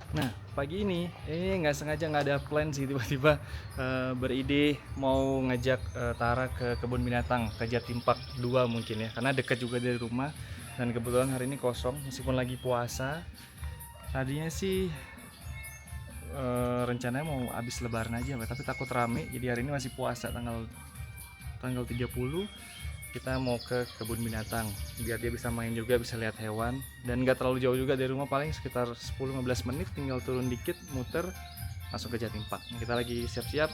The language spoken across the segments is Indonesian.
Nah, pagi ini nggak sengaja nggak ada plan sih tiba-tiba beride mau ngajak Tara ke kebun binatang ke Jatim Park 2 mungkin ya karena dekat juga dari rumah dan kebetulan hari ini kosong meskipun lagi puasa. Tadinya sih rencananya mau habis lebaran aja tapi takut rame jadi hari ini masih puasa tanggal tanggal 30 kita mau ke kebun binatang biar dia bisa main juga bisa lihat hewan dan nggak terlalu jauh juga dari rumah paling sekitar 10-15 menit tinggal turun dikit muter langsung ke Jatim Park. Kita lagi siap-siap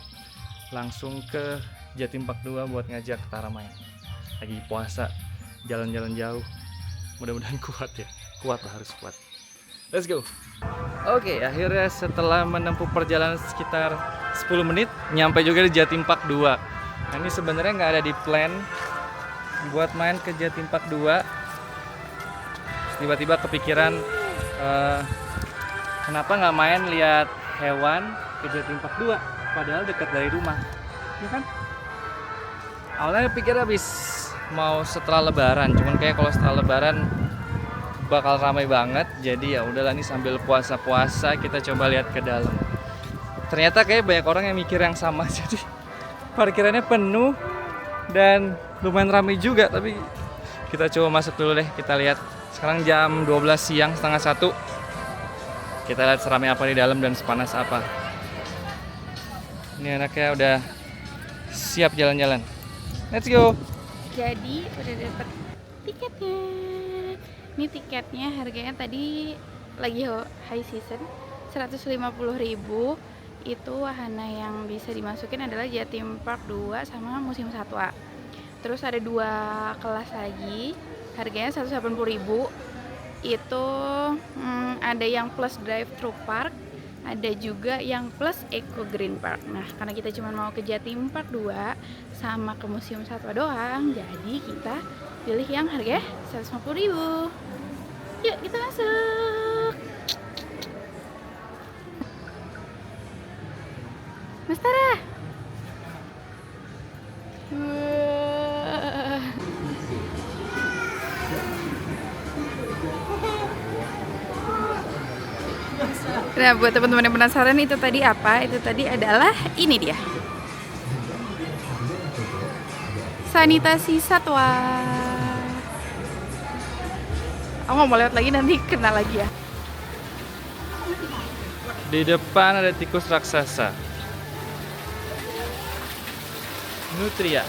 langsung ke Jatim Park 2 buat ngajak Tara main lagi puasa jalan-jalan jauh mudah-mudahan kuat ya kuat lah harus kuat. Let's go. Oke, akhirnya setelah menempuh perjalanan sekitar 10 menit nyampe juga di Jatim Park 2. Nah, ini sebenarnya nggak ada di plan buat main ke Jatim Park 2. Tiba-tiba kepikiran kenapa nggak main lihat hewan ke Jatim Park 2 padahal dekat dari rumah ya kan. Awalnya pikir habis mau setelah lebaran cuman kayak kalau setelah lebaran bakal ramai banget jadi ya udahlah nih sambil puasa-puasa kita coba lihat ke dalam. Ternyata kayak banyak orang yang mikir yang sama jadi parkirannya penuh dan lumayan ramai juga tapi kita coba masuk dulu deh kita lihat. Sekarang jam 12 siang setengah 1 kita lihat seramai apa di dalam dan sepanas apa. Ini anaknya udah siap jalan-jalan. Let's go. Jadi udah dapet tiketnya. Ini tiketnya harganya tadi lagi high season 150.000. Itu wahana yang bisa dimasukin adalah Jatim Park 2 sama Museum Satwa. Terus ada 2 kelas lagi, harganya 180.000. Itu ada yang plus drive thru park, ada juga yang plus Eco Green Park. Nah, karena kita cuma mau ke Jatim Park 2 sama ke Museum Satwa doang, jadi kita pilih yang harganya 150.000. Yuk kita masuk. Mas Tara. Nah, buat teman-teman yang penasaran itu tadi apa? Itu tadi adalah ini dia. Sanitasi satwa. Aku nggak mau lewat lagi nanti kena lagi ya. Di depan ada tikus raksasa. Nutria.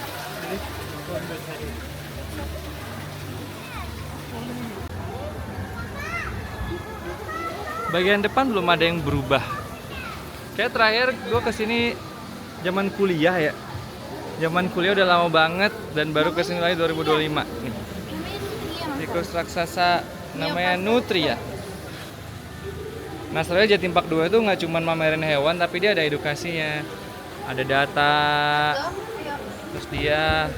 Bagian depan belum ada yang berubah. Kayak terakhir gue kesini zaman kuliah ya. Zaman kuliah udah lama banget dan baru kesini lagi 2025. Nih. Tikus raksasa namanya Nutria. Nah, sebenarnya Jatim Park 2 itu nggak cuma mamerin hewan tapi dia ada edukasinya. Ada data. Terus dia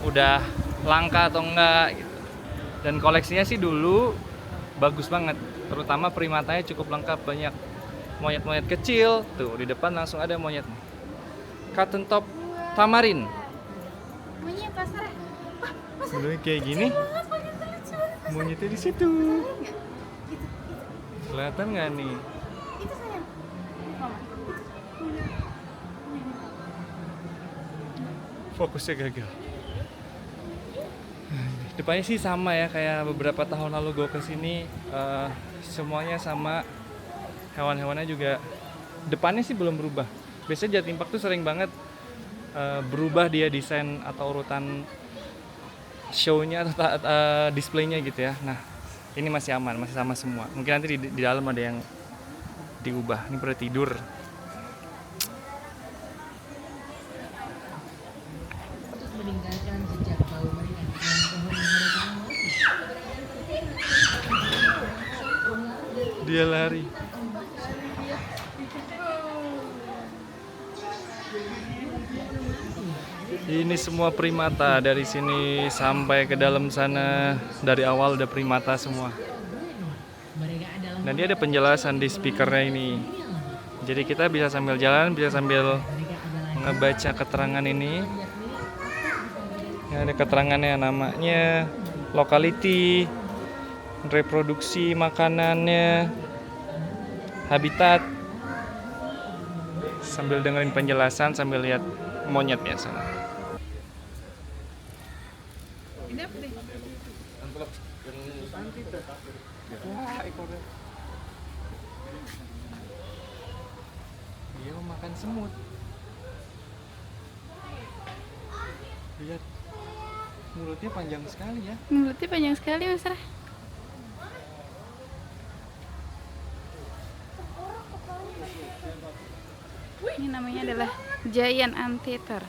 udah langka atau enggak gitu. Dan koleksinya sih dulu bagus banget, terutama primatanya cukup lengkap, banyak monyet-monyet kecil. Tuh di depan langsung ada monyet cotton top tamarin. Monyet pasar. Bentuknya kayak gini. Monyetnya di situ. Kelihatan nggak nih? Itu sayang. Fokusnya gagal. Depannya sih sama ya kayak beberapa tahun lalu gue kesini, semuanya sama, hewan-hewannya juga depannya sih belum berubah. Biasanya Jatim Park tuh sering banget berubah dia desain atau urutan show-nya atau display-nya gitu ya. Nah ini masih aman, masih sama semua. Mungkin nanti di dalam ada yang diubah. Ini pada tidur. Meninggalkan jejak bau mereka di pohon yang mereka maui. Dia lari. Ini semua primata dari sini sampai ke dalam sana, dari awal udah primata semua. Mereka adalah Dan dia ada penjelasan di speakernya ini. Jadi kita bisa sambil jalan, bisa sambil ngebaca keterangan ini. Ini ada keterangannya, namanya, lokality, reproduksi makanannya, habitat. Sambil dengerin penjelasan, sambil lihat monyetnya sana. Ini apa nih? Dia mau makan semut. Lihat, mulutnya panjang sekali ya. Mulutnya panjang sekali Mas Sarah. Ini namanya adalah giant anteater.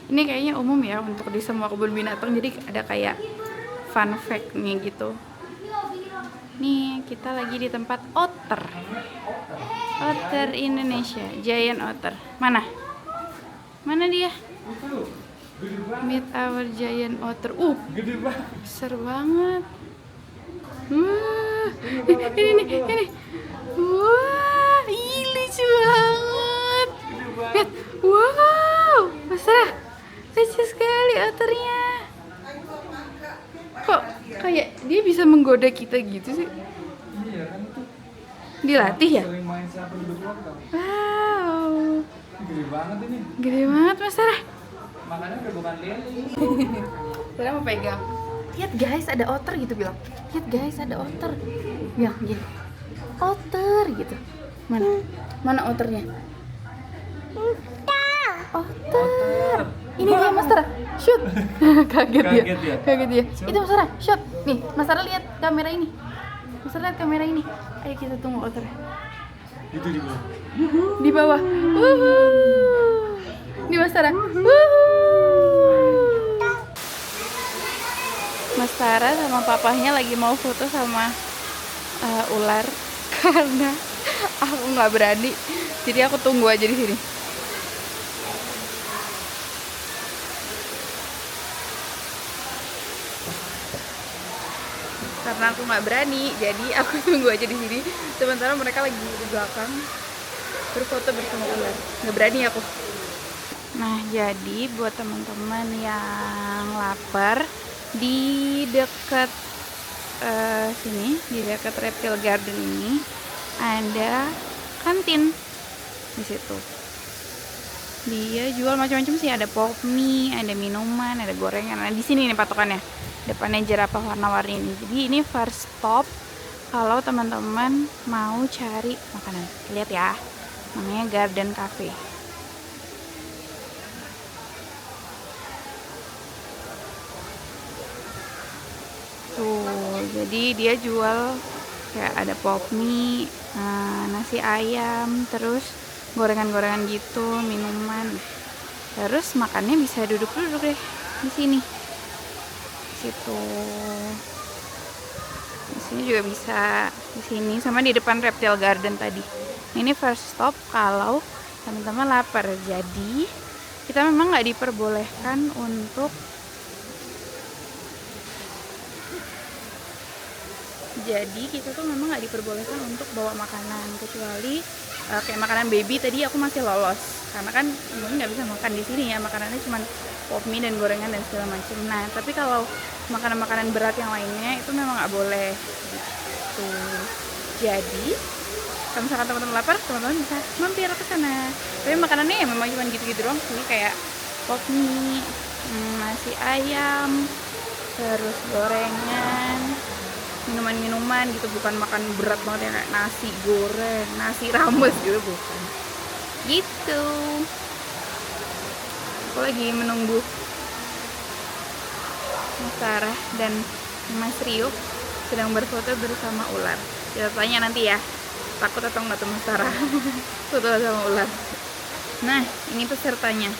Ini kayaknya umum ya untuk di semua kebun binatang, jadi ada kayak fun fact-nya gitu. Nih kita lagi di tempat otter. Otter Indonesia, giant otter. Mana? Mana dia? Meet our giant otter. Gede banget. Besar banget. Wah, ini. Wah, ih, lucu banget. Lihat, wow, Mas Sarah, lucu sekali otternya. Kok kayak dia bisa menggoda kita gitu sih? Iya kan itu. Dilatih ya? Sering main sama penduduk lokal. Wow, Gede banget ini. gede banget Mas Sarah. Makannya udah bukan lele. Sarah mau pegang. Lihat guys, ada otter gitu bilang. Lihat guys, ada otter. Ya, gini. Otter gitu. Mana? Mana otternya? Otter. Ini dia Mas Sarah. Shoot. Kaget dia. Kaget ya? Kaget dia. Itu Mas Sarah. Shoot. Nih, Mas Sarah lihat kamera ini. Mas Sarah lihat kamera ini. Ayo kita tunggu otternya. Itu di bawah. Di bawah. Wuhuu. Di Mas Sarah. Wuhuu. Mas Sarah sama papahnya lagi mau foto sama ular karena aku nggak berani, jadi aku tunggu aja di sini. Karena aku nggak berani, jadi aku tunggu aja di sini. Sementara mereka lagi di belakang berfoto bersama ular. Nggak berani aku. Nah, jadi buat teman-teman yang lapar di dekat sini, di dekat Reptile Garden ini ada kantin di situ. Dia jual macam-macam sih, ada pop mie, ada minuman, ada gorengan. Nah, di sini nih patokannya. Depannya jerapah warna-warni ini. Jadi ini first stop kalau teman-teman mau cari makanan. Lihat ya. Namanya Garden Cafe. Tuh, jadi dia jual kayak ada pop mie, nasi ayam, terus gorengan-gorengan gitu, minuman. Terus makannya bisa duduk-duduk deh di sini. Situ. Di sini juga bisa, di sini sama di depan Reptile Garden tadi. Ini first stop kalau teman-teman lapar. Jadi kita memang nggak diperbolehkan untuk kita tuh memang nggak diperbolehkan untuk bawa makanan, kecuali kayak makanan baby tadi aku masih lolos karena kan mungkin nggak bisa makan di sini ya, makanannya cuma pop mie dan gorengan dan segala macam. Nah tapi kalau makanan-makanan berat yang lainnya itu memang nggak boleh gitu. Jadi kalau misalkan teman-teman lapar, teman-teman bisa mampir ke sana. Tapi makanannya ya memang cuma gitu-gitu doang sih, kayak pop mie, nasi ayam, terus gorengan, minuman-minuman gitu, bukan makan berat banget ya kayak nasi goreng, nasi rames gitu, bukan gitu. Aku lagi menunggu Mas Sarah dan Mas Rio sedang berfoto bersama ular. Kita tanya nanti ya, takut atau enggak tuh Mas Sarah foto sama ular. Nah ini pesertanya.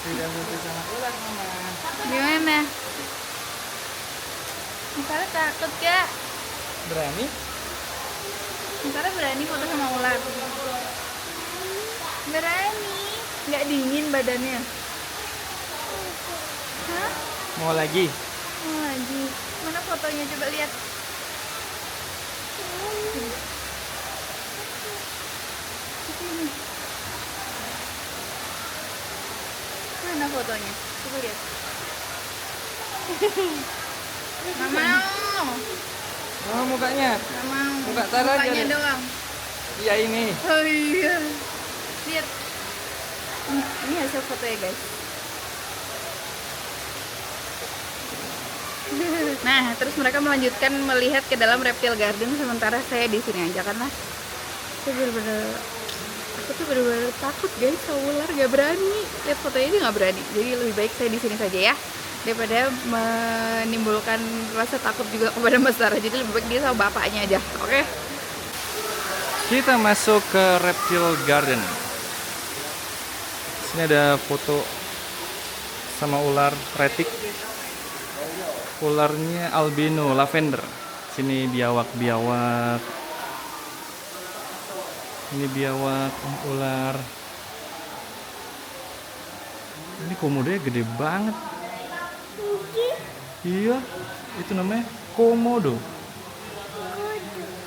Tidak foto sama ular, Mama. Gimana? Mas Sarah takut gak? Berani? Mas Sarah berani foto sama ular? Berani. Nggak dingin badannya? Hah? Mau lagi? Oh, lagi. Mana fotonya, coba lihat. Mana fotonya? Coba lihat. Nggak mau. Oh, mukanya. Nggak mau. Muka Tara aja Mukanya deh. doang. Iya ini. Oh iya. Lihat. Ini hasil foto ya guys. Nah, terus mereka melanjutkan melihat ke dalam reptile garden, sementara saya di sini aja karena saya aku tuh bener-bener takut guys sama ular, gak berani. Lihat fotonya dia nggak berani. Jadi lebih baik saya di sini saja ya, daripada menimbulkan rasa takut juga kepada Mas Tara. Jadi lebih baik dia sama bapaknya aja. Oke? Kita masuk ke reptile garden. Sini ada foto sama ular retik. Ularnya albino lavender. Sini biawak-biawak. Ini biawak ular. Ini komodonya gede banget. Iya, itu namanya komodo.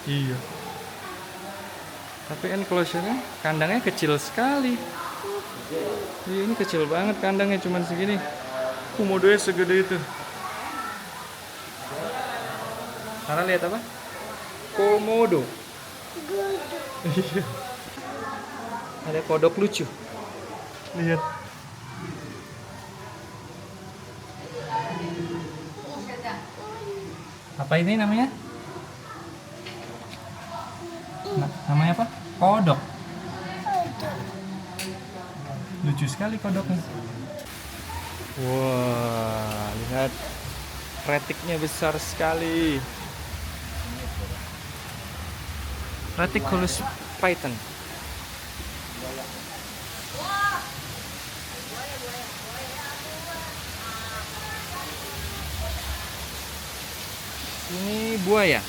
Iya. Tapi enclosure-nya kandangnya kecil sekali. Iya, ini kecil banget kandangnya, cuman segini. Komodonya segede itu. Sarah lihat apa? Komodo. Iya. Ada kodok lucu. Lihat. Apa ini namanya? Namanya apa? Kodok. Lucu sekali kodoknya. Wah, lihat. Retiknya besar sekali. Reticulus python. Ini buaya.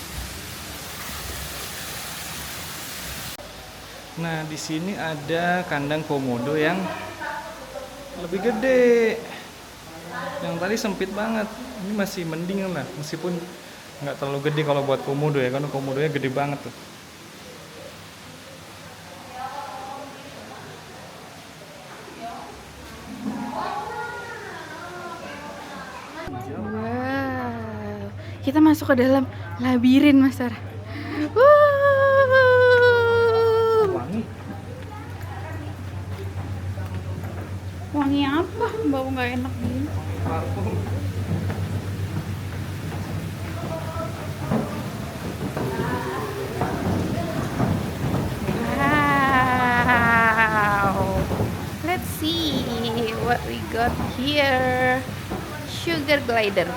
Nah, di sini ada kandang komodo yang lebih gede. Yang tadi sempit banget. Ini masih mending lah, meskipun nggak terlalu gede kalau buat komodo ya, karena komodonya gede banget tuh. Wow, kita masuk ke dalam labirin Mas Tara. Wangi. Wangi apa? Bau nggak enak gini. Parfum. Wow. Let's see what we got here. Sugar glider.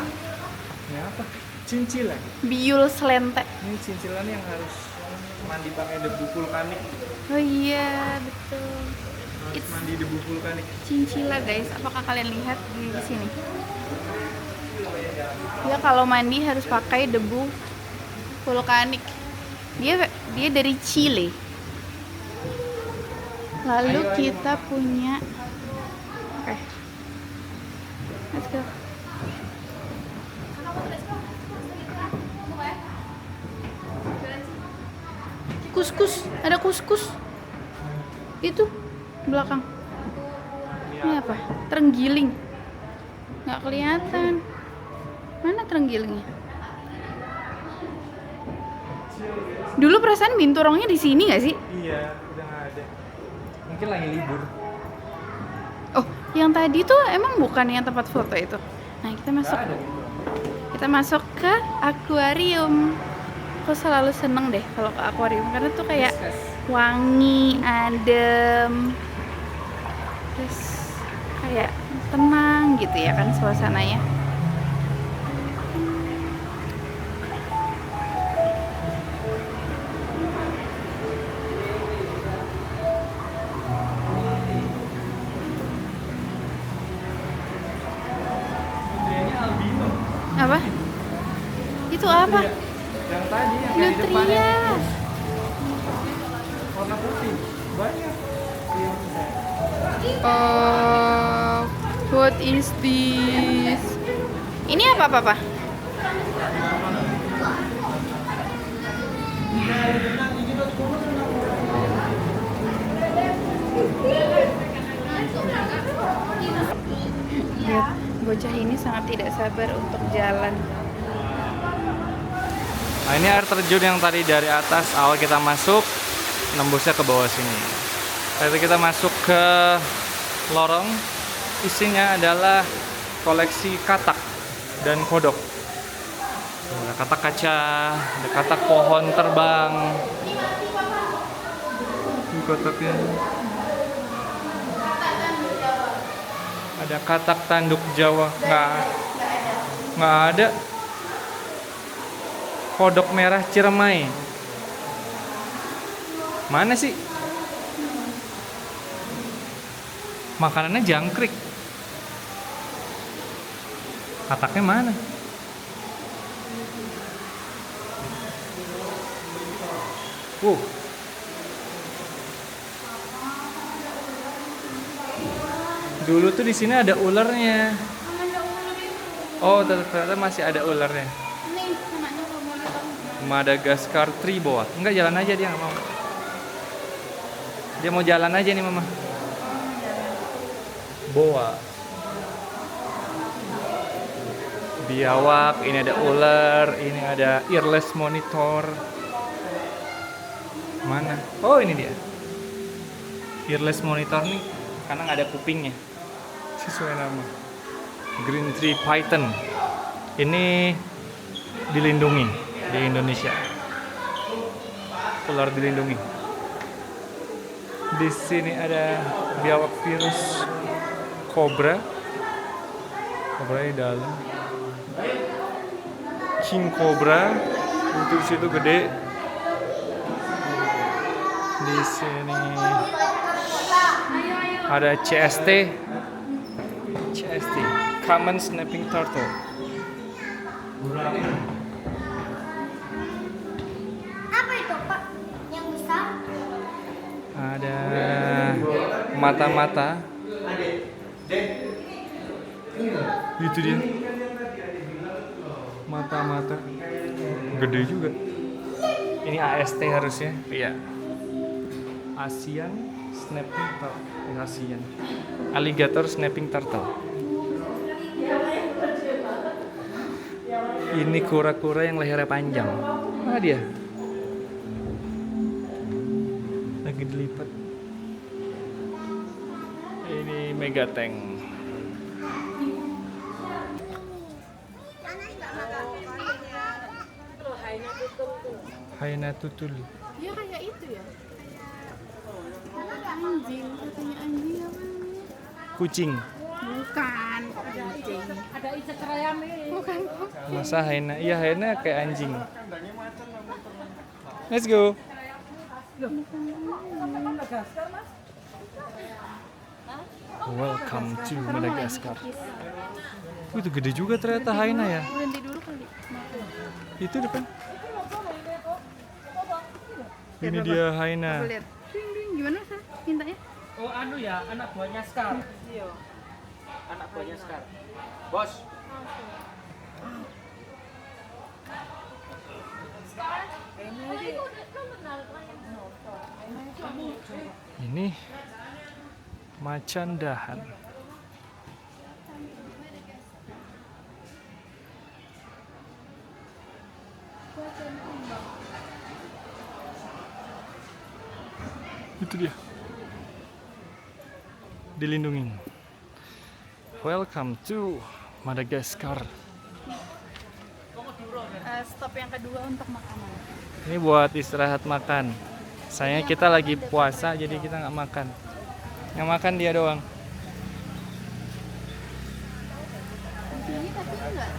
Ini apa? Cincilan. Biul selente. Ini cincilan yang harus mandi pakai debu vulkanik. Oh iya, betul. Harus It's mandi debu vulkanik. cincila guys. Apakah kalian lihat di sini? Dia kalau mandi harus pakai debu vulkanik. Dia dari Chile. Lalu kita punya let's go. Kuskus, ada kuskus. Itu belakang. Ini apa? Terenggiling. Nggak kelihatan. Mana terenggilingnya? Dulu perasaan binturongnya di sini nggak sih? Iya, udah nggak ada. Mungkin lagi libur. Oh, yang tadi tuh emang bukan yang tempat foto itu. Nah, kita masuk. Nggak ada gitu. Kita masuk ke akuarium. Aku selalu seneng deh kalau ke akuarium karena tuh kayak wangi, adem, terus kayak tenang gitu ya kan suasananya. Nutrianya albino. Apa? Itu apa? Yang tadi yang kayak di depannya Nutria. warna putih. Banyak. What is this? Ini apa, Papa? Lihat, bocah ini sangat tidak sabar untuk jalan. Nah, ini air terjun yang tadi dari atas awal kita masuk, nembusnya ke bawah sini. Tadi kita masuk ke lorong, isinya adalah koleksi katak dan kodok. Ada katak kaca, ada katak pohon terbang. Ini kotaknya. Ada katak tanduk Jawa, nggak ada. Kodok merah Ciremai. Mana sih? Makanannya jangkrik. Kataknya mana? Dulu tuh di sini ada ularnya. Oh, ternyata masih ada ularnya. Nih, namanya kalau mau tahu. Madagaskar tree boa. Enggak, jalan aja dia nggak mau. Dia mau jalan aja nih mama. Boa. Biawak, ini ada ular, ini ada earless monitor. Mana? Oh, ini dia. Earless monitor nih, karena nggak ada kupingnya. Sesuai nama. Green tree python. Ini dilindungi di Indonesia. Ular dilindungi. Di sini ada biawak virus kobra. Kobra di dalam. King cobra untuk situ gede. Di sini ada CST, common snapping turtle. Apa itu, Pak? Yang besar? Ada mata-mata. Itu dia. Mata-mata. Gede juga. Ini AST harusnya. Iya. Asian snapping turtle. Asian. Alligator snapping turtle. Ini kura-kura yang lehernya panjang. Mana dia? Lagi dilipat. Ini megatank. Hyena tutul. Dia kayak itu ya. Anjing, katanya anjing apa? Kucing. Bukan, anjing. Ada icat kerayam ini. Bukan. Masa hyena? Iya, hyena kayak anjing. Let's go. Welcome to Madagaskar. Itu gede juga ternyata hyena ya. Berhenti dulu kali. Itu depan. Ini dia hyena. Aku lihat. Ding, ding. Gimana sih mintanya? Oh anu ya, anak buahnya Scar. Iya. Anak buahnya Scar. Bos. Ini macan dahan. Itu dia. Dilindungi. Welcome to Madagaskar. Stop yang kedua untuk makanan. Ini buat istirahat makan. Sayangnya kita lagi puasa jadi kita nggak makan. Yang makan dia doang. Di sini tapi enggak.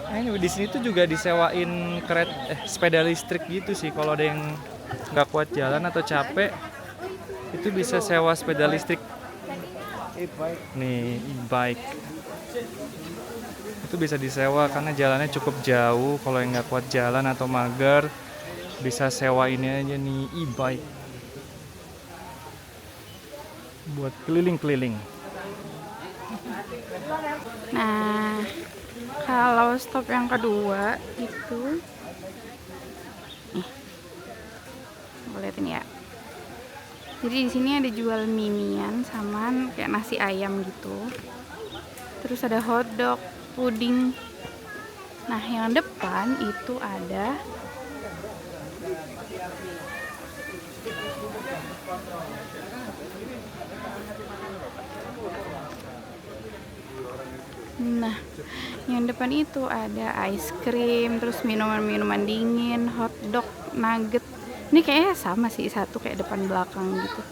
Nah, ini di sini tuh juga disewain sepeda listrik gitu sih. Kalau ada yang nggak kuat jalan atau capek, itu bisa sewa sepeda listrik. Nih, e-bike. Itu bisa disewa karena jalannya cukup jauh. Kalau yang nggak kuat jalan atau mager, bisa sewa ini aja nih, e-bike. Buat keliling-keliling. Nah, kalau stop yang kedua itu nih Boleh liatin ya. Jadi di sini ada jual mie-mian sama kayak nasi ayam gitu. Terus ada hotdog, puding. Nah, yang depan itu ada yang depan itu ada ice cream, terus minuman-minuman dingin, hotdog, nugget. Ini kayaknya sama sih, satu kayak depan belakang gitu.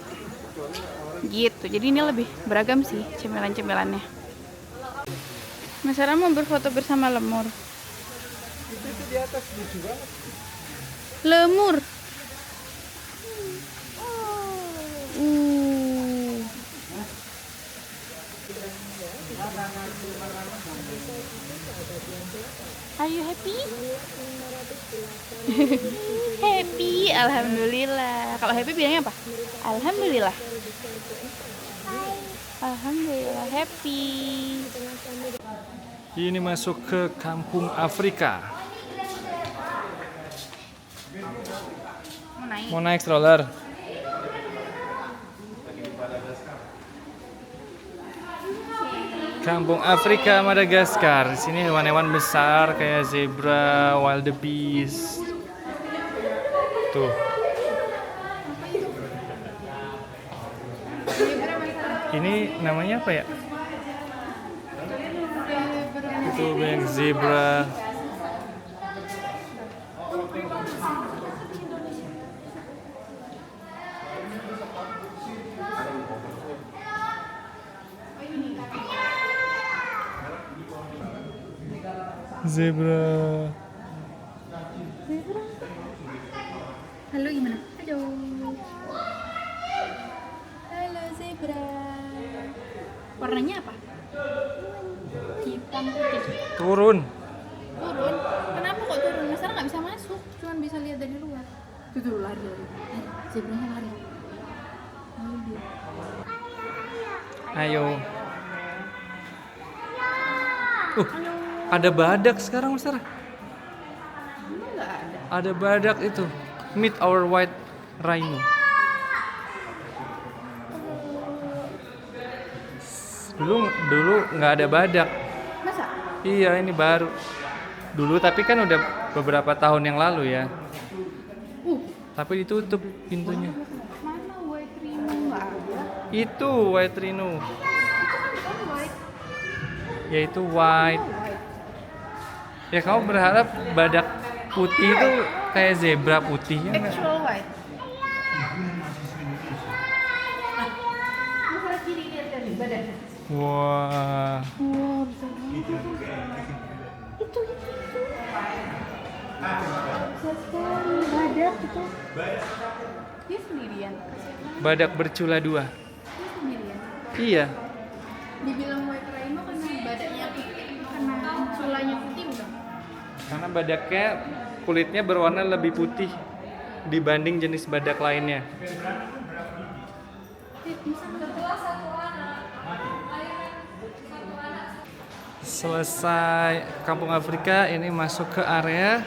Gitu. Jadi ini lebih beragam sih cemilan-cemilannya. Mas Sarah mau berfoto bersama lemur. Itu di atas lucu banget. Lemur. Are you happy? Happy, alhamdulillah. Kalau happy bilangnya apa? Alhamdulillah. Alhamdulillah happy. Ini masuk ke kampung Afrika. Mau naik stroller. Kampung Afrika Madagaskar. Di sini hewan-hewan besar kayak zebra, wildebeest. Tuh. Ini namanya apa ya? Itu banyak zebra. Zebra. Halo gimana? Halo. Halo zebra. Warnanya apa? Hitam putih. Turun. Turun? Kenapa kok turun? Masalah nggak bisa masuk, cuma bisa lihat dari luar. Tuh lari. Zebranya lari. Ayo. Ada badak sekarang, Mas Sarah. Nggak ada. Ada badak itu. Meet our white rhino. Dulu nggak ada badak. Masa? Iya, ini baru. Dulu tapi kan udah beberapa tahun yang lalu ya. Tapi ditutup pintunya. Mana white rhino? Nggak ada. Itu white rhino. Yaitu white. Ya kamu berharap badak putih itu kayak zebra putih ya nggak? Actual white. Wah. Wow, besar banget. Itu. Besar sekali. Badak itu. Dia sendirian. Badak bercula dua. Dia sendirian. Iya. Dibilang white rhino karena badaknya putih, karena sulanya putih bukan? Karena badaknya kulitnya berwarna lebih putih dibanding jenis badak lainnya. Selesai kampung Afrika, ini masuk ke area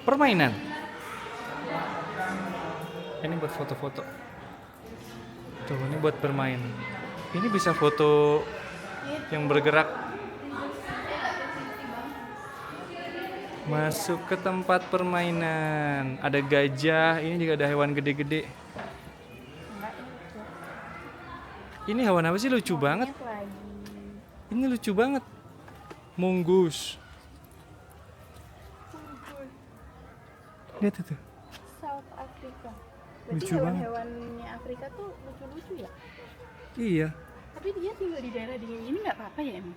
permainan. Ini buat foto-foto. Tuh, ini buat bermain. Ini bisa foto yang bergerak. Masuk ke tempat permainan. Ada gajah, ini juga ada hewan gede-gede. Ini hewan apa sih, lucu banget. Ini lucu banget. Mongoose. Lihat itu. South Africa. Lucu banget. Hewan-hewannya Afrika tuh lucu-lucu ya? Iya. Tapi dia tinggal di daerah dingin ini nggak apa-apa ya emang?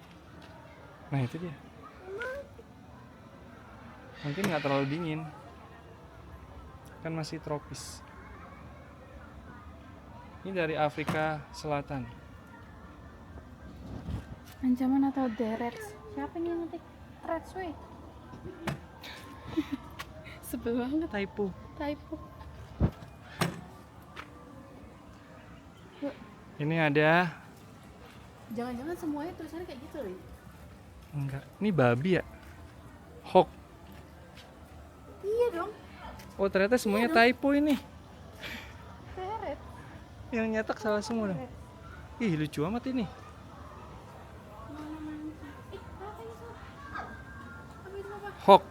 Nah itu dia. Mungkin nggak terlalu dingin. Kan masih tropis. Ini dari Afrika Selatan. Ancaman atau the Reds? Siapa nih yang ngetik? Reds wey. Sebel banget. Typo. Ini ada. Jangan-jangan semuanya tulisannya kayak gitu loh. Enggak. Ini babi ya? Hawk. Iya dong. Oh ternyata semuanya typo ini. Yang nyetak salah semua dong. Ih, lucu amat ini. Hawk.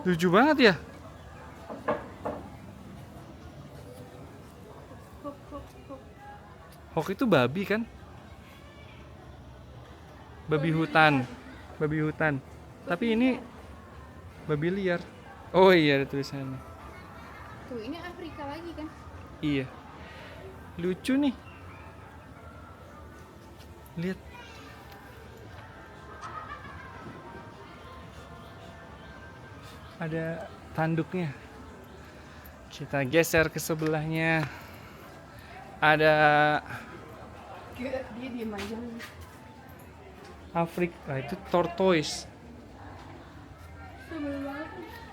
Lucu banget ya. Hawk itu babi kan? Babi hutan. Babi hutan. Tapi ini babi liar. Oh iya, ada tulisannya. Tuh, ini Afrika lagi kan? Iya. Lucu nih. Lihat. Ada tanduknya. Kita geser ke sebelahnya. Ada Dia diem aja. Afrika, itu tortoise.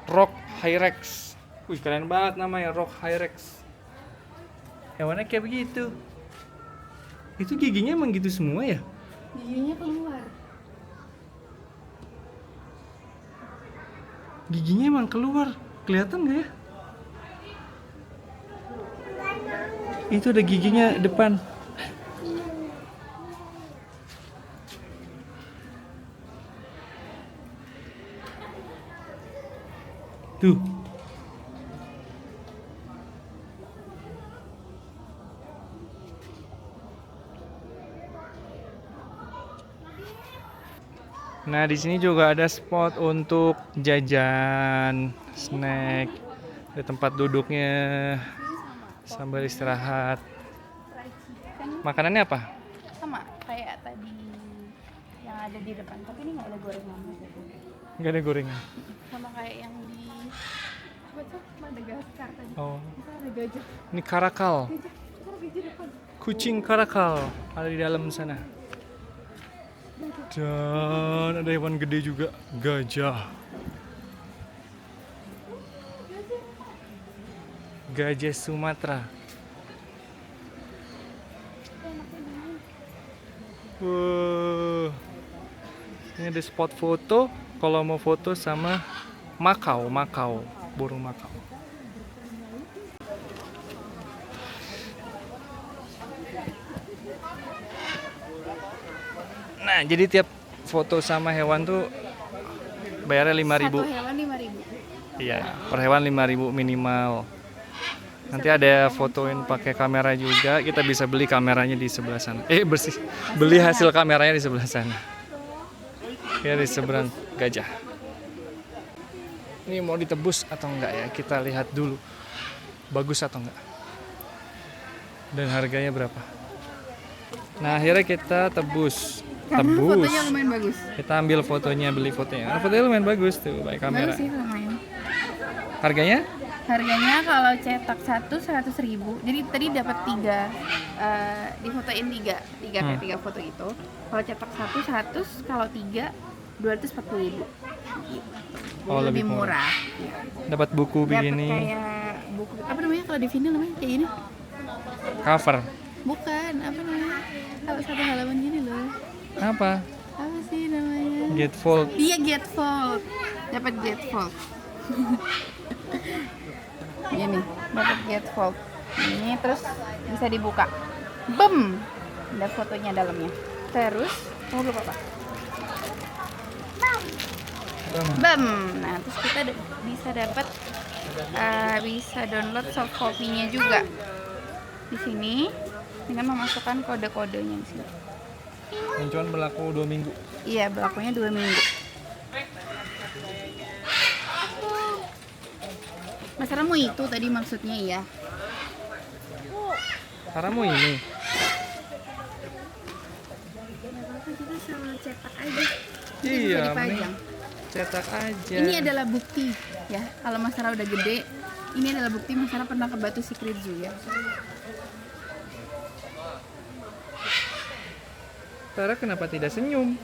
Rock Hyrax. Wih, keren banget namanya, Rock Hyrax. Hewannya kayak begitu. Itu giginya emang gitu semua ya? Giginya keluar. Giginya emang keluar. Kelihatan gak ya? Itu ada giginya depan. Tuh. Nah, di sini juga ada spot untuk jajan, snack, ada tempat duduknya, sambil istirahat. Makanannya apa? Sama kayak tadi yang ada di depan, tapi ini nggak ada gorengan. Nggak ada gorengan. Sama kayak yang di apa tuh, Madagaskar tadi. Oh, Kita ada gajah. ini karakal. Gajah depan. Kucing karakal ada di dalam sana. Dan ada hewan gede juga, gajah. Gajah Sumatera. Wow. Ini ada spot foto kalau mau foto sama makau, burung makau. Nah, jadi tiap foto sama hewan tuh bayarnya 5.000. Satu hewan 5.000. Iya, per hewan 5.000 minimal. Nanti ada fotoin pakai kamera juga. Kita bisa beli kameranya di sebelah sana. Beli hasil kameranya di sebelah sana. Ya, di seberang gajah. Ini mau ditebus atau enggak ya? Kita lihat dulu. Bagus atau enggak? Dan harganya berapa? Nah, akhirnya kita tebus. Karena fotonya lumayan bagus. Kita ambil fotonya, beli fotonya. Nah, fotonya lumayan bagus tuh, pakai kamera. Bagus sih lumayan. Harganya? Harganya kalau cetak 100.000. Jadi tadi dapat 3, difotoin 3 kayak 3 foto gitu. Kalau cetak 100, kalau 3 240.000. Oh, lebih murah. Dapat buku Dapat begini, kayak buku apa namanya kalau di vinyl namanya kayak gini? cover. Bukan, apa namanya? Kalau satu halaman gini loh. Apa? Apa sih namanya? Gatefold. Iya, gatefold. Dapat gatefold. Ini dapat gatefold. Ini terus bisa dibuka. Bem. Ada fotonya dalamnya. Terus mau lupa apa? Bem. Nah, terus kita bisa dapat bisa download soft copy-nya juga. Di sini dengan memasukkan kode-kodenya di sini. Yang cuma berlaku 2 minggu. Iya, berlakunya 2 minggu. Mas Sarah mau itu tadi maksudnya ya? Sarah mau ini. Kita sama cetak aja. Iya, Bisa dipajang. cetak aja. Ini adalah bukti ya. Kalau Mas Sarah udah gede, ini adalah bukti Mas Sarah pernah ke Batu Secret Zoo ya. Sarah kenapa tidak senyum?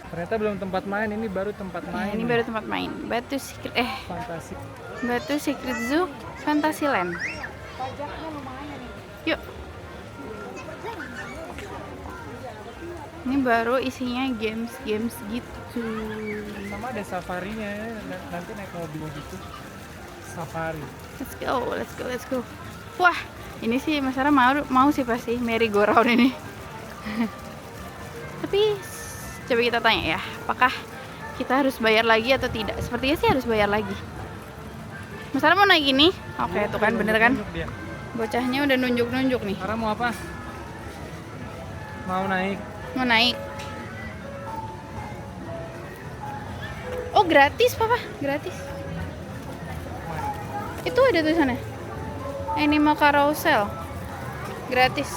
Ternyata belum tempat main, ini baru tempat Nah, main. ini baru tempat main. Batu Secret Fantasi. Batu Secret Zoo Fantasyland. Yuk. Ini baru isinya games gitu. Sama ada safarinya ya, nanti naik mobil gitu. Safari. Let's go. Wah, ini sih Mas Sarah mau sih pasti merry go round ini. Tapi coba kita tanya ya, apakah kita harus bayar lagi atau tidak? Sepertinya sih harus bayar lagi. Mas Sarah mau naik ini? Oke, tuh kan bener kan? Dia. Bocahnya udah nunjuk-nunjuk nih. Sarah mau apa? Mau naik. Mau naik. Oh, gratis, Papa. Gratis. Itu ada tulisannya. Animal Carousel. Gratis.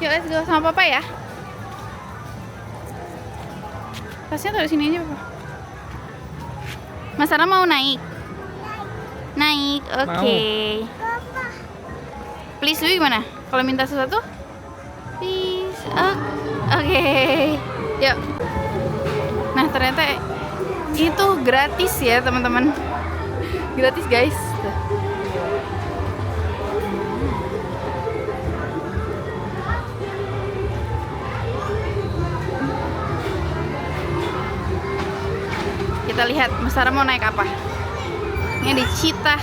Yuk, let's go sama Papa ya. Tasnya taruh sini aja, Papa. Mas Sarah mau naik? Naik, oke. Please, lu gimana? Kalau minta sesuatu? Please, oke. Yuk. Nah, ternyata itu gratis ya, teman-teman. Gratis, guys. Tuh. Kita lihat Mas Sarah mau naik apa. Ini di Cheetah.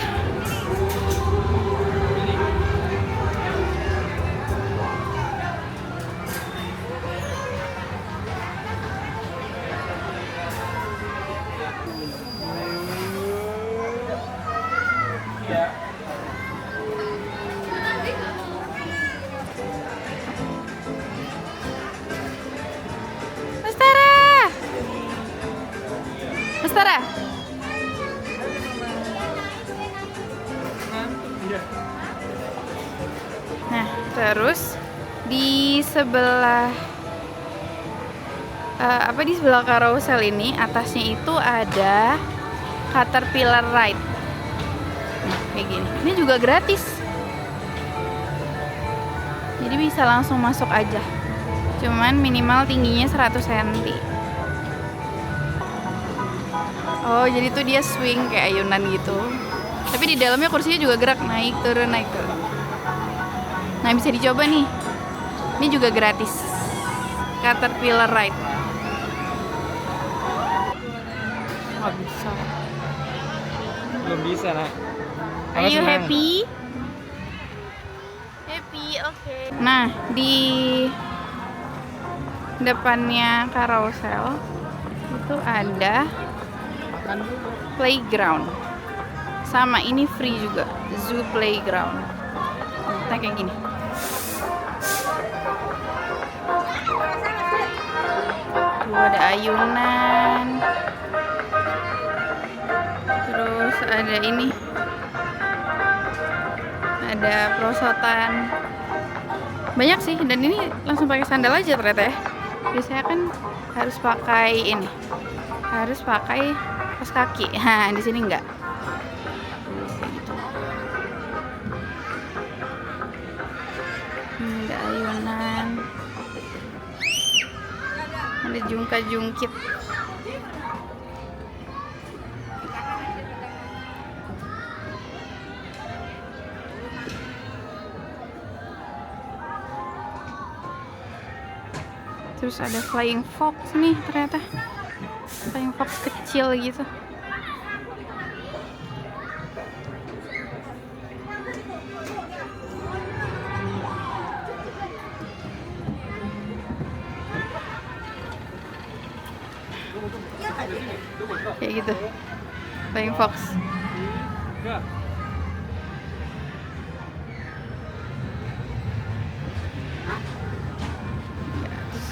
Mas Sarah. Mas Sarah. Nah, terus di sebelah di sebelah carousel ini atasnya itu ada Caterpillar Ride. Nah, kayak gini. Ini juga gratis. Jadi bisa langsung masuk aja. Cuman minimal tingginya 100 cm. Oh, jadi tuh dia swing kayak ayunan gitu. Tapi di dalamnya kursinya juga gerak, naik turun. Nah, bisa dicoba nih. Ini juga gratis. Caterpillar Ride. Nggak bisa. Belum bisa, Nak. Are you happy? Happy, oke. Nah, di depannya carousel itu ada playground. Sama ini free juga, zoo playground. Nah, kayak gini. Tuh ada ayunan. Terus ada ini. Ada perosotan. Banyak sih, dan ini langsung pakai sandal aja ternyata ya. Biasanya kan harus pakai ini. Harus pakai kaos kaki. Nah, di sini enggak. Ada ayunan, ada jungkat-jungkit. Terus ada flying fox nih ternyata, flying fox kecil gitu. Kayak gitu, flying fox. Terus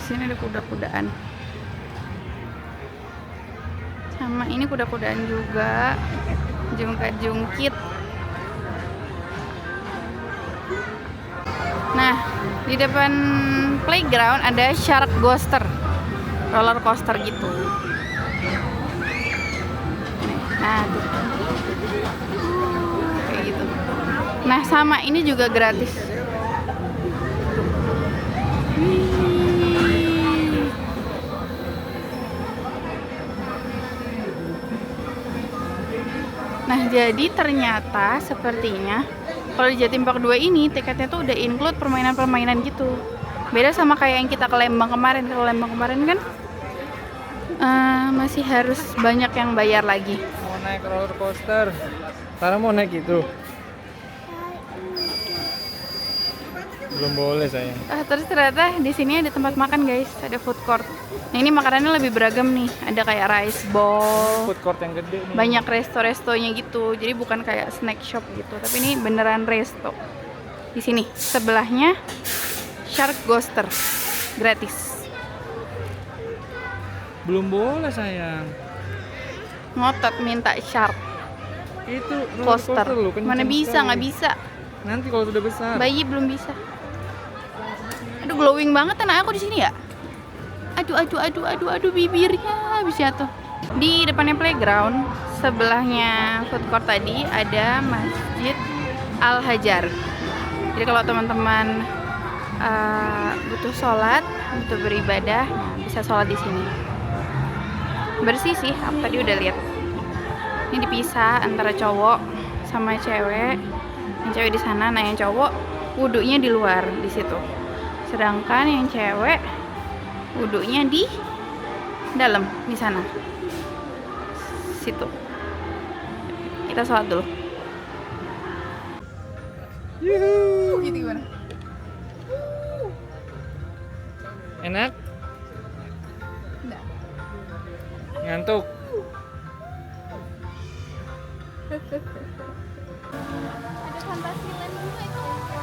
sini ada kuda-kudaan. Sama ini kuda-kudaan juga, jungkat-jungkit. Nah, di depan playground ada shark coaster, roller coaster gitu. Nah, tuh. Kayak gitu. Nah, sama ini juga gratis. Nah, jadi ternyata sepertinya kalau di Jatim Park 2 ini tiketnya tuh udah include permainan-permainan gitu. Beda sama kayak yang kita ke Lembang kemarin. Kalau Lembang kemarin kan masih harus banyak yang bayar lagi. Mau naik roller coaster. Tara mau naik itu. Belum boleh sayang. Terus ternyata di sini ada tempat makan guys, ada food court. Nah ini makanannya lebih beragam nih, ada kayak rice bowl, Food court yang gede nih. banyak resto-restonya gitu. Jadi bukan kayak snack shop gitu, tapi ini beneran resto. Di sini sebelahnya Shark Coaster gratis. Belum boleh sayang. Ngotot minta Shark Itu roller Coaster. lu, kenceng Mana bisa, sekali. nggak bisa. Nanti kalau sudah besar. Bayi belum bisa. Aduh glowing banget anak aku di sini ya. Aduh bibirnya habis jatuh. Di depannya playground, sebelahnya food court tadi ada Masjid Al-Hajar. Jadi kalau teman-teman butuh sholat, butuh beribadah, nah, bisa sholat di sini. Bersih sih, aku tadi udah lihat. Ini dipisah antara cowok sama cewek. Yang cewek di sana, nah yang cowok wudhunya di luar di situ. Sedangkan yang cewek wudhunya di dalam di sana. Situ. Kita sholat dulu. Yuhu. Gitu gimana? Enak? Enggak. Ngantuk?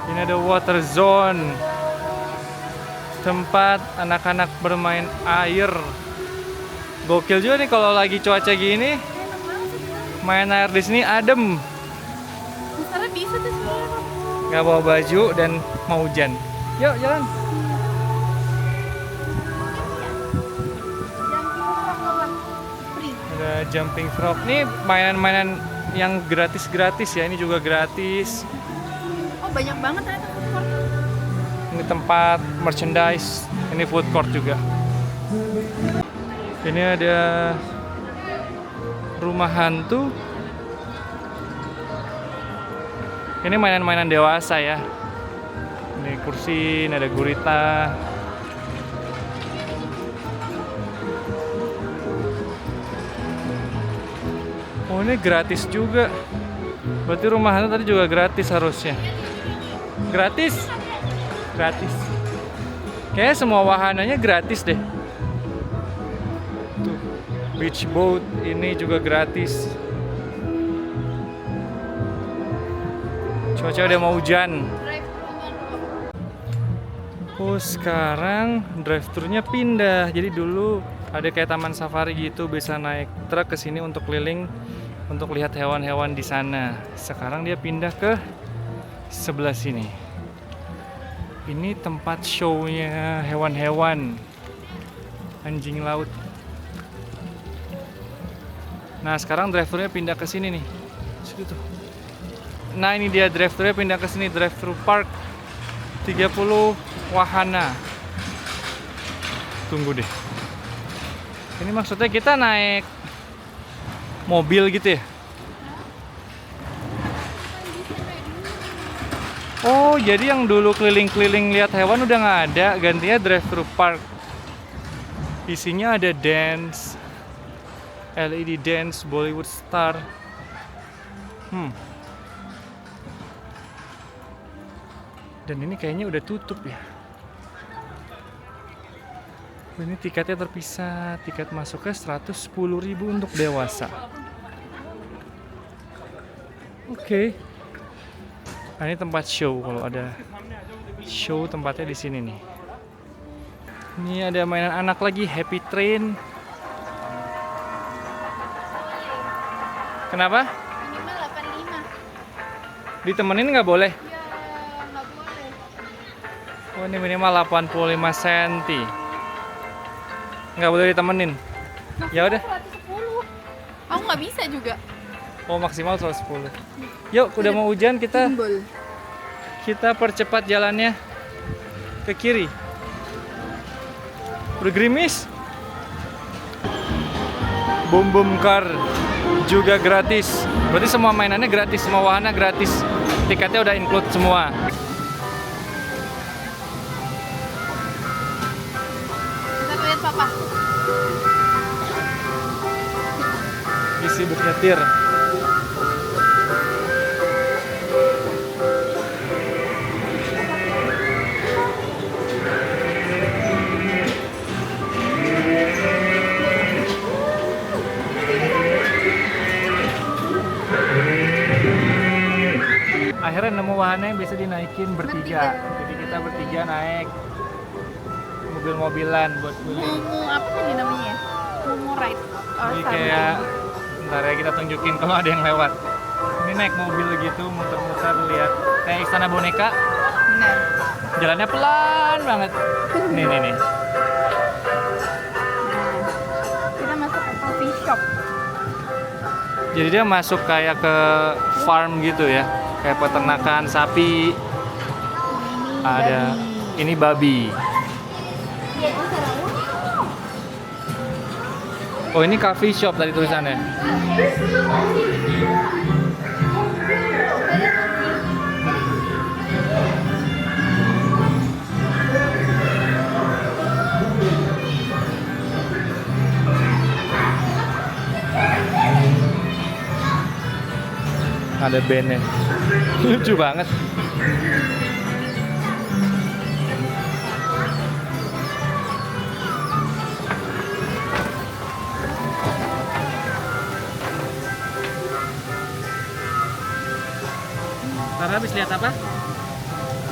Ini ada water zone, tempat anak-anak bermain air. Gokil juga nih kalau lagi cuaca gini, main air di sini adem. Misalnya bisa tuh sebenarnya. Gak bawa baju dan mau hujan. Yuk jalan. Ada jumping frog. Nih mainan-mainan yang gratis-gratis ya. Ini juga gratis. Oh banyak banget ternyata food court. Ini tempat merchandise. Ini food court juga. Ini ada rumah hantu. Ini mainan-mainan dewasa ya. Ini kursi, ini ada gurita. Oh ini gratis juga. Berarti rumah hantu tadi juga gratis harusnya. Gratis? Gratis. Kayaknya semua wahananya gratis deh. Tuh, beach boat ini juga gratis. Cuaca udah mau hujan. Oh sekarang drive-thru-nya pindah. Jadi dulu ada kayak taman safari gitu, bisa naik truk ke sini untuk keliling untuk lihat hewan-hewan di sana. Sekarang dia pindah ke sebelah sini. Ini tempat show-nya hewan-hewan. Anjing laut. Nah, sekarang drive-thru-nya pindah ke sini nih. Situ tuh. Nah, ini dia drive-thru-nya pindah ke sini, drive-thru park 30 wahana. Tunggu deh. Ini maksudnya kita naik mobil gitu ya? Oh, jadi yang dulu keliling-keliling lihat hewan udah nggak ada, gantinya drive-thru park. Isinya ada dance, LED dance, Bollywood star. Dan ini kayaknya udah tutup ya. Ini tiketnya terpisah, tiket masuknya 110.000 untuk dewasa. Oke. Nah, ini tempat show, kalau ada show tempatnya di sini nih. Ini ada mainan anak lagi, Happy Train. Kenapa? Minimal 85. Ditemenin nggak boleh? Ya nggak boleh. Oh, ini minimal 85 cm. Nggak boleh ditemenin. Ya udah. 110. Aku nggak bisa juga. Oh, maksimal 110. Yuk, udah mau hujan, kita percepat jalannya ke kiri. Udah gerimis. Boom Boom Car juga gratis. Berarti semua mainannya gratis, semua wahana gratis. Tiketnya udah include semua. nyetir. Akhirnya nemu wahana yang bisa dinaikin bertiga. Jadi kita bertiga naik mobil-mobilan buat beli. Momo apa tadi namanya? Momo ride. Oh, Ini sama. kayak ntar ya kita tunjukin kalau ada yang lewat. Ini naik mobil gitu muter-muter lihat kayak istana boneka. Benar. Jalannya pelan banget. Nih. Nah, kita masuk ke coffee shop. Jadi dia masuk kayak ke farm gitu ya. Kayak peternakan sapi. Ada ini babi. Oh, ini coffee shop tadi tulisannya. Ada bandnya. Lucu banget. Sarah habis lihat apa?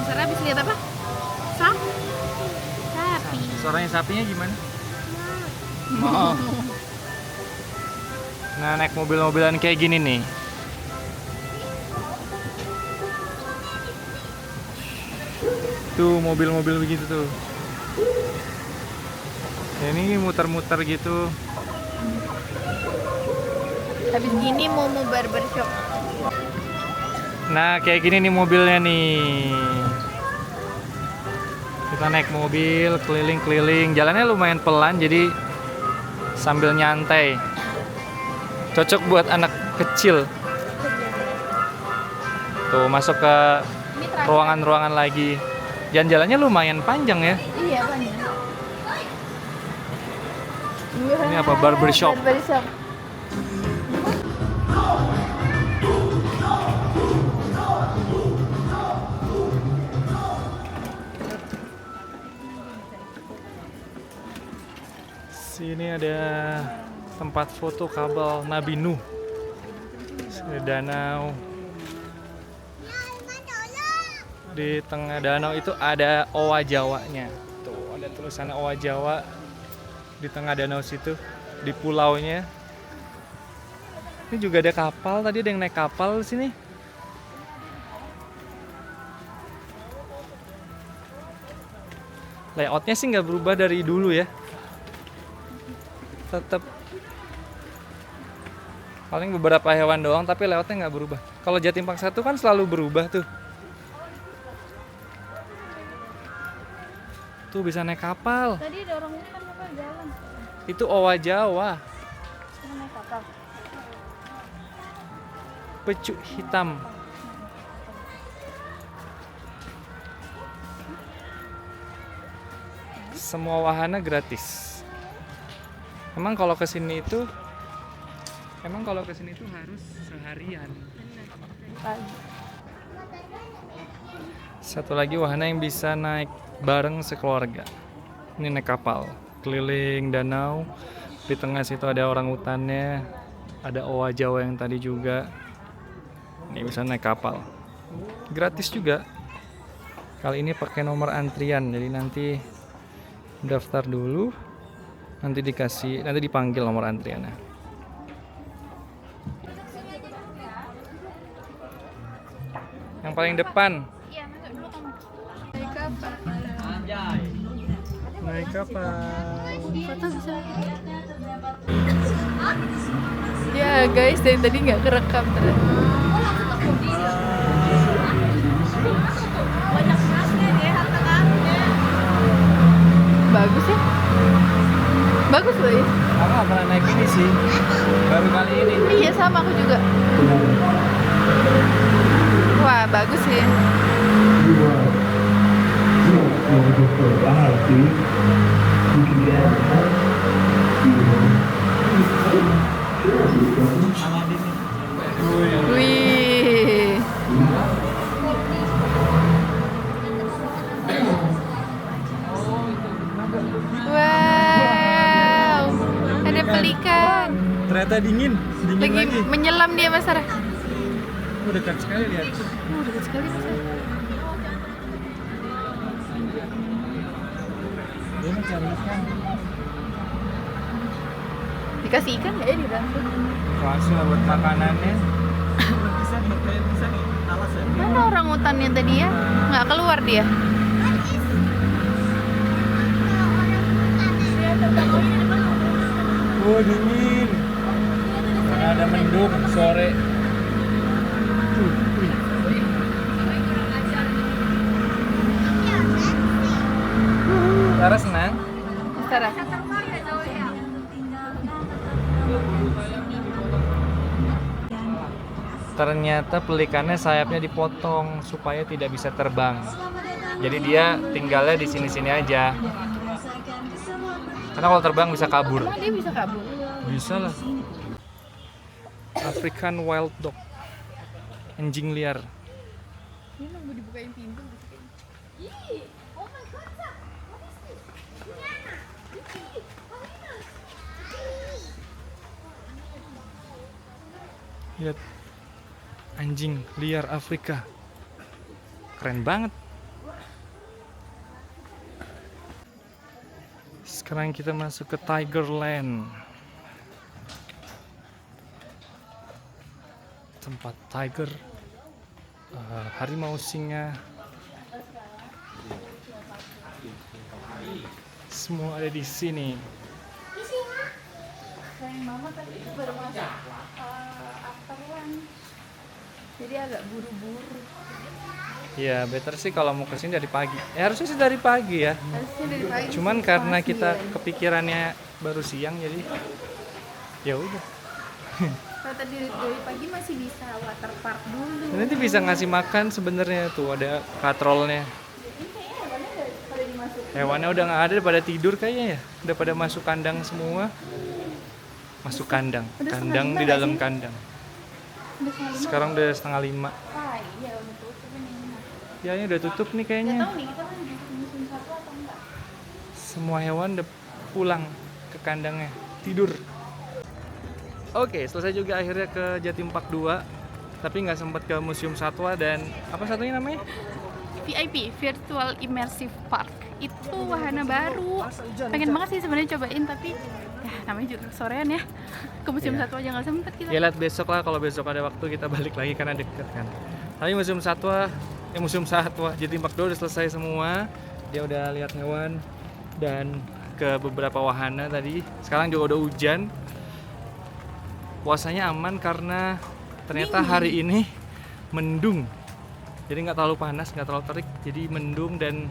Sarah habis lihat apa? Sapi. Suaranya sapinya gimana? Oh. Nah, naik mobil-mobilan kayak gini nih. Tuh mobil-mobil begitu tuh. Ya, ini muter-muter gitu. Habis gini Momo barbershop. Nah, kayak gini nih mobilnya nih. Kita naik mobil keliling-keliling. Jalannya lumayan pelan jadi sambil nyantai. Cocok buat anak kecil. Tuh masuk ke Ini terakhir. ruangan-ruangan lagi. Jalan-jalannya lumayan panjang ya. Iya, banyak. Ini apa, barbershop? Barbershop. Sini ada tempat foto kabel Nabi Nuh. Ada danau. Di tengah danau itu ada Owa Jawanya. Tuh, ada tulisannya Owa Jawa di tengah danau situ, di pulaunya. Ini juga ada kapal, tadi ada yang naik kapal di sini. Layoutnya sih nggak berubah dari dulu ya. Tetap paling beberapa hewan doang, tapi layoutnya nggak berubah. Kalau Jatim Park 1 kan selalu berubah tuh. Tuh bisa naik kapal. Tadi ada orang ini kan apa jalan. Itu Owa Jawa, Mau naik kapal. pecuk hitam. Semua wahana gratis. Emang kalau kesini itu harus seharian. Pagi. Satu lagi wahana yang bisa naik bareng sekeluarga. Ini naik kapal keliling danau. Di tengah situ ada orang hutannya, ada Owa Jawa yang tadi juga. Ini bisa naik kapal. Gratis juga. Kali ini pakai nomor antrian, jadi nanti daftar dulu, nanti dipanggil nomor antriannya. Yang paling depan. Iya, masuk dulu kamu. Naik kapal. Anjay. Naik kapal. Foto bisa. Ya guys, dari tadi nggak kerekam ternyata. Bagus ya? Bagus loh ya? Aku nggak pernah naik ini sih, baru kali ini. Iya sama aku juga. Wah bagus ya. Sama di ternyata dingin Lagi menyelam dia Mas Sarah. Oh, dekat sekali lihat. Oh, dekat sekali Mas Sarah. Dia mencari ikan. Dikasih ikan nggak ya di dalam? Langsung buat makanannya. Mana orang hutannya tadi ya? Nggak keluar dia. Dingin. Karena ada mendung sore. Sarah senang? Sarah. Ternyata pelikannya sayapnya dipotong supaya tidak bisa terbang. Jadi dia tinggalnya di sini-sini aja. Karena kalau terbang bisa kabur. Emang dia bisa kabur? Bisa lah. African wild dog. Anjing liar. Dia nunggu dibukain pintu. Lihat. Anjing liar Afrika. Keren banget. Sekarang kita masuk ke Tigerland. Tempat tiger, harimau, singa, semua ada di sini. Sayang mama tadi baru masuk after lunch. Jadi agak buru-buru. Ya, better sih kalau mau kesini dari pagi. Harusnya sih dari pagi ya. Harusnya dari pagi. Cuman karena kita 9. kepikirannya baru siang, jadi ya udah. Kalau tadi dari pagi masih bisa water park dulu. Nanti bisa ngasih makan sebenarnya tuh, ada patrolnya. Ini kayaknya hewannya udah pada dimasukin. Hewannya udah nggak ada, pada tidur kayaknya ya. Udah pada masuk kandang semua. Masuk kandang, Udah kandang setengah di lima dalam nggak sih? kandang. Udah 5:30. Sekarang udah 4:30. Ah iya udah tutup ini. Ya ini udah tutup nih Nggak kayaknya. tahu nih kita lanjut ke musim satu atau enggak. Semua hewan udah pulang ke kandangnya, tidur. Oke, selesai juga akhirnya ke Jatim Park 2. Tapi nggak sempat ke Museum Satwa dan apa satunya namanya? VIP, Virtual Immersive Park. Itu wahana baru. Pengen banget sih sebenarnya cobain tapi ya namanya juga sorean ya. Ke museum Iya. satu aja nggak sempet kita. Ya lihat besok lah, kalau besok ada waktu kita balik lagi karena deket kan. Tapi Museum Satwa Jatim Park 2 udah selesai semua. Dia udah lihat hewan dan ke beberapa wahana tadi. Sekarang juga udah hujan. Puasanya aman karena ternyata hari ini mendung. Jadi nggak terlalu panas, nggak terlalu terik. Jadi mendung dan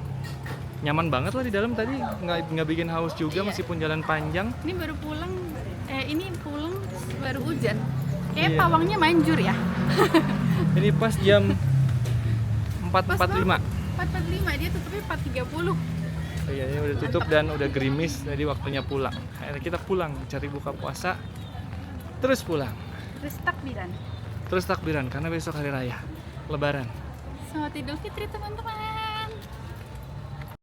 nyaman banget lah di dalam tadi. Nggak bikin haus juga meskipun jalan panjang. Ini baru pulang, ini pulang baru hujan. Kayak Iya. pawangnya manjur ya. Ini pas jam 4.45. 4:45 dia tutupnya 4:30. Oh iya, ini udah tutup dan udah gerimis. Jadi waktunya pulang. Akhirnya kita pulang cari buka puasa. Terus pulang. Terus takbiran. Terus takbiran karena besok hari raya Lebaran. Selamat Idul Fitri teman-teman.